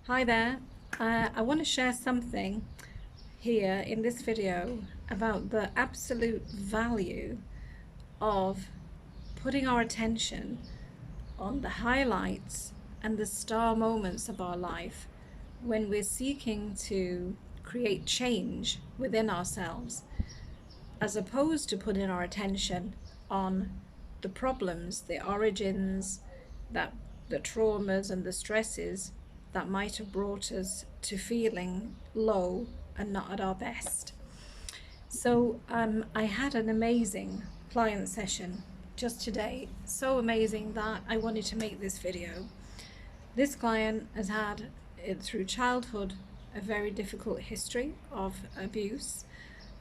Hi there. I want to share something here in this video about the absolute value of putting our attention on the highlights and the star moments of our life when we're seeking to create change within ourselves, as opposed to putting our attention on the problems, the origins, that the traumas and the stresses that might have brought us to feeling low and not at our best. So I had an amazing client session just today, so amazing that I wanted to make this video. This client has had, through childhood, a very difficult history of abuse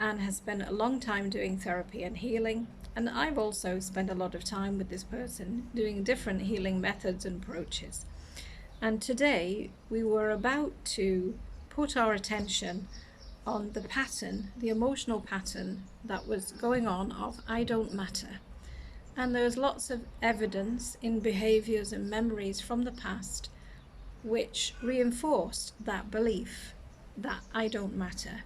and has spent a long time doing therapy and healing. And I've also spent a lot of time with this person doing different healing methods and approaches. And today we were about to put our attention on the pattern, the emotional pattern that was going on of I don't matter. And there was lots of evidence in behaviors and memories from the past which reinforced that belief that I don't matter.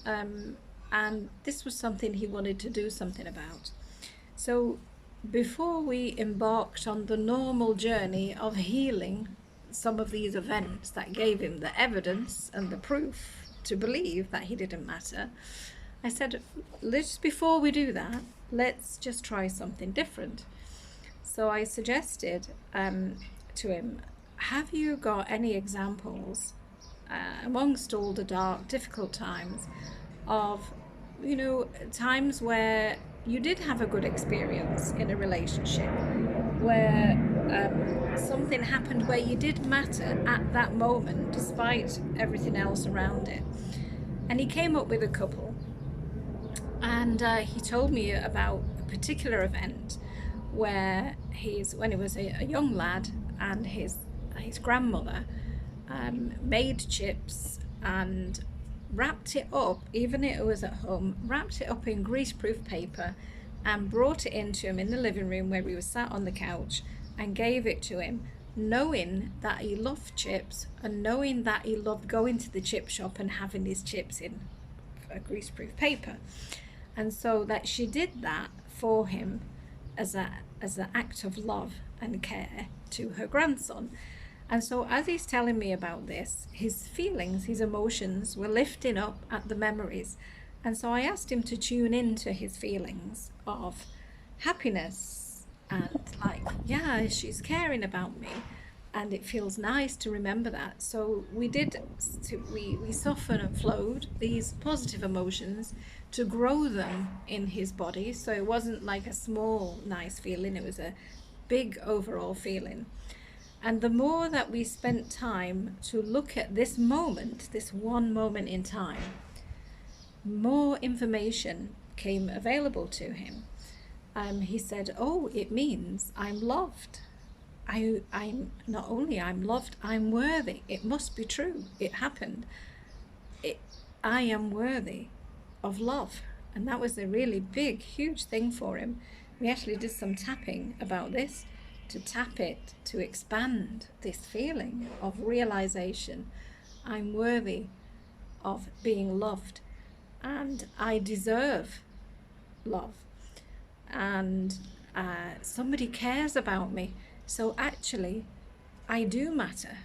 And this was something he wanted to do something about. So before we embarked on the normal journey of healing some of these events that gave him the evidence and the proof to believe that he didn't matter, I said, let's, before we do that, let's just try something different. So I suggested to him, have you got any examples amongst all the dark, difficult times of, times where you did have a good experience in a relationship, where something happened where you did matter at that moment despite everything else around it? And he came up with a couple, and he told me about a particular event where when he was a young lad, and his grandmother made chips and wrapped it up, even if it was at home, wrapped it up in greaseproof paper and brought it into him in the living room where we were sat on the couch, and gave it to him, knowing that he loved chips and knowing that he loved going to the chip shop and having his chips in a greaseproof paper. And so that she did that for him as an act of love and care to her grandson. And so as he's telling me about this, his feelings, his emotions were lifting up at the memories. And so I asked him to tune into his feelings of happiness and like, yeah, she's caring about me. And it feels nice to remember that. So we soften and flowed these positive emotions to grow them in his body. So it wasn't like a small, nice feeling. It was a big overall feeling. And the more that we spent time to look at this moment, this one moment in time, more information came available to him. He said, oh, it means I'm loved. I'm not only I'm loved, I'm worthy. It must be true. It happened. I am worthy of love. And that was a really big, huge thing for him. We actually did some tapping about this, to tap it, to expand this feeling of realization. I'm worthy of being loved, and I deserve love, and somebody cares about me. So actually, I do matter,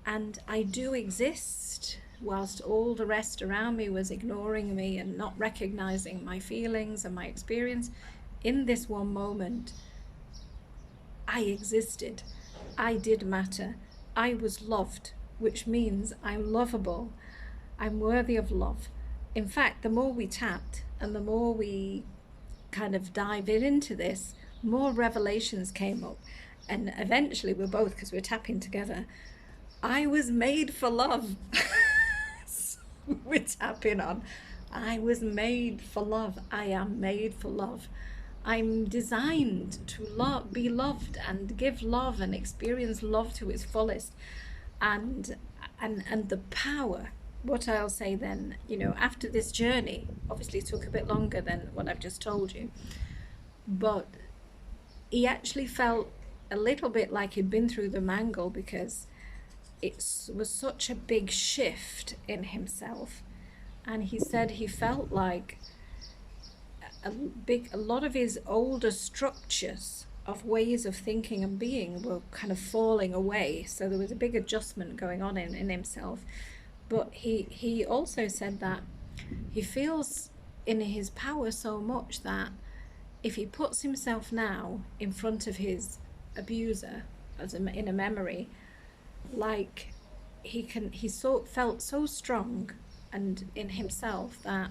and I do exist, whilst all the rest around me was ignoring me and not recognizing my feelings and my experience. In this one moment, I existed. I did matter. I was loved, which means I'm lovable. I'm worthy of love. In fact, the more we tapped and the more we kind of dive into this, more revelations came up. And eventually we're both, because we're tapping together, I was made for love. So we're tapping on, I was made for love. I am made for love. I'm designed to be loved and give love and experience love to its fullest. And the power, what I'll say then, after this journey, obviously it took a bit longer than what I've just told you, but he actually felt a little bit like he'd been through the mangle, because was such a big shift in himself. And he said he felt like a lot of his older structures of ways of thinking and being were kind of falling away. So there was a big adjustment going on in himself. But he also said that he feels in his power so much that if he puts himself now in front of his abuser in a memory, like felt so strong and in himself that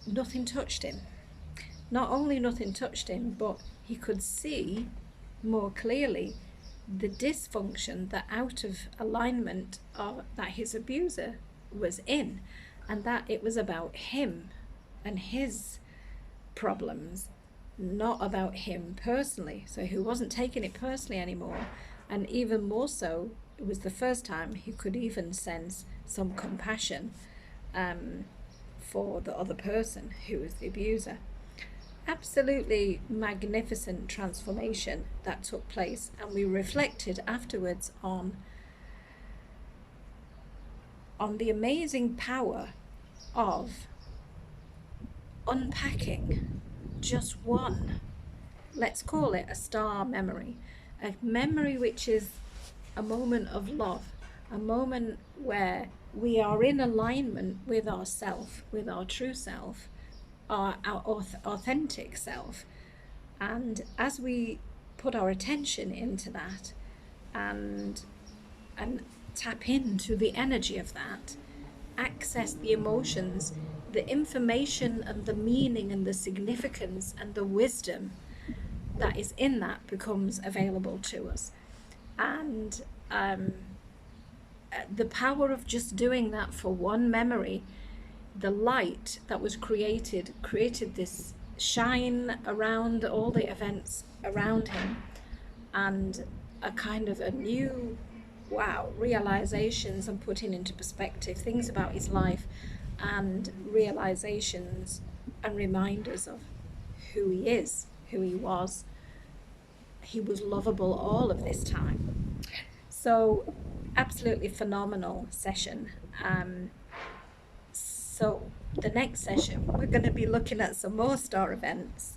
nothing touched him. Not only nothing touched him, but he could see more clearly the dysfunction, the out of alignment that his abuser was in, and that it was about him and his problems, not about him personally. So he wasn't taking it personally anymore. And even more so, it was the first time he could even sense some compassion for the other person who was the abuser. Absolutely magnificent transformation that took place, and we reflected afterwards on the amazing power of unpacking just one, let's call it a star memory, a memory which is a moment of love, a moment where we are in alignment with ourself, with our true self, our authentic self. And as we put our attention into that and tap into the energy of that, access the emotions, the information and the meaning and the significance and the wisdom that is in that becomes available to us. And the power of just doing that for one memory, the light that was created this shine around all the events around him, and a kind of a new realizations and putting into perspective things about his life, and realizations and reminders of who he is, who he was. He was lovable all of this time. So absolutely phenomenal session. So the next session, we're going to be looking at some more star events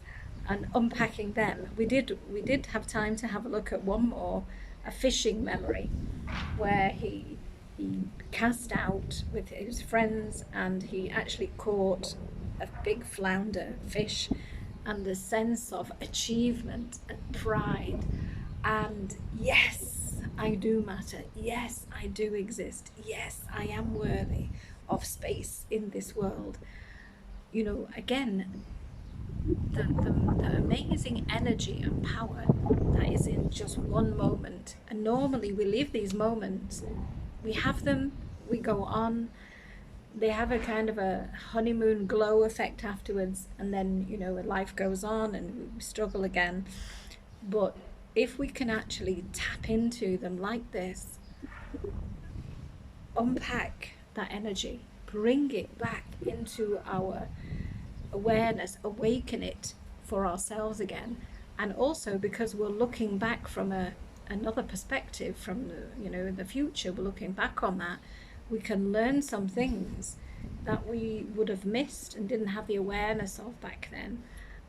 and unpacking them. We did have time to have a look at one more, a fishing memory, where he cast out with his friends and he actually caught a big flounder fish, and the sense of achievement and pride and yes, I do matter, yes, I do exist, yes, I am worthy of space in this world. You know, again, the amazing energy and power that is in just one moment. And normally we live these moments, we have them, we go on, they have a kind of a honeymoon glow effect afterwards, and then, you know, life goes on and we struggle again. But if we can actually tap into them like this, unpack that energy, bring it back into our awareness, awaken it for ourselves again, and also because we're looking back from another perspective, from the, you know, in the future, we're looking back on that, we can learn some things that we would have missed and didn't have the awareness of back then,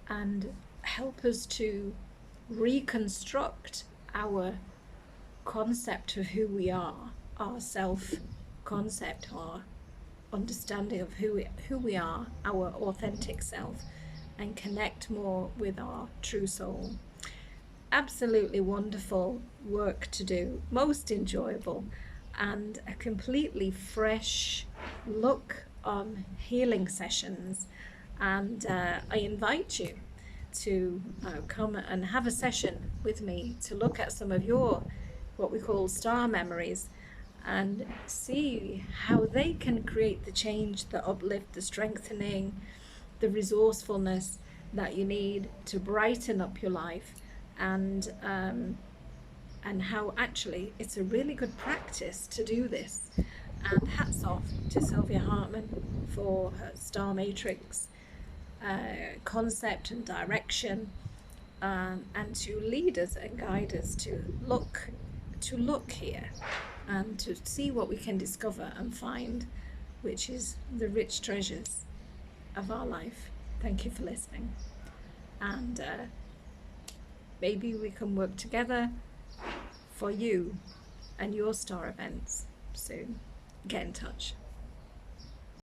and help us to reconstruct our concept of who we are, our self concept, our understanding of who we are, our authentic self, and connect more with our true soul. Absolutely wonderful work to do, most enjoyable, and a completely fresh look on healing sessions. And I invite you to come and have a session with me to look at some of your what we call star memories, and see how they can create the change, the uplift, the strengthening, the resourcefulness that you need to brighten up your life, and how actually it's a really good practice to do this. And hats off to Sylvia Hartman for her star matrix concept and direction, and to lead us and guide us to look to look here and to see what we can discover and find, which is the rich treasures of our life. Thank you for listening. And maybe we can work together for you and your star events soon. Get in touch.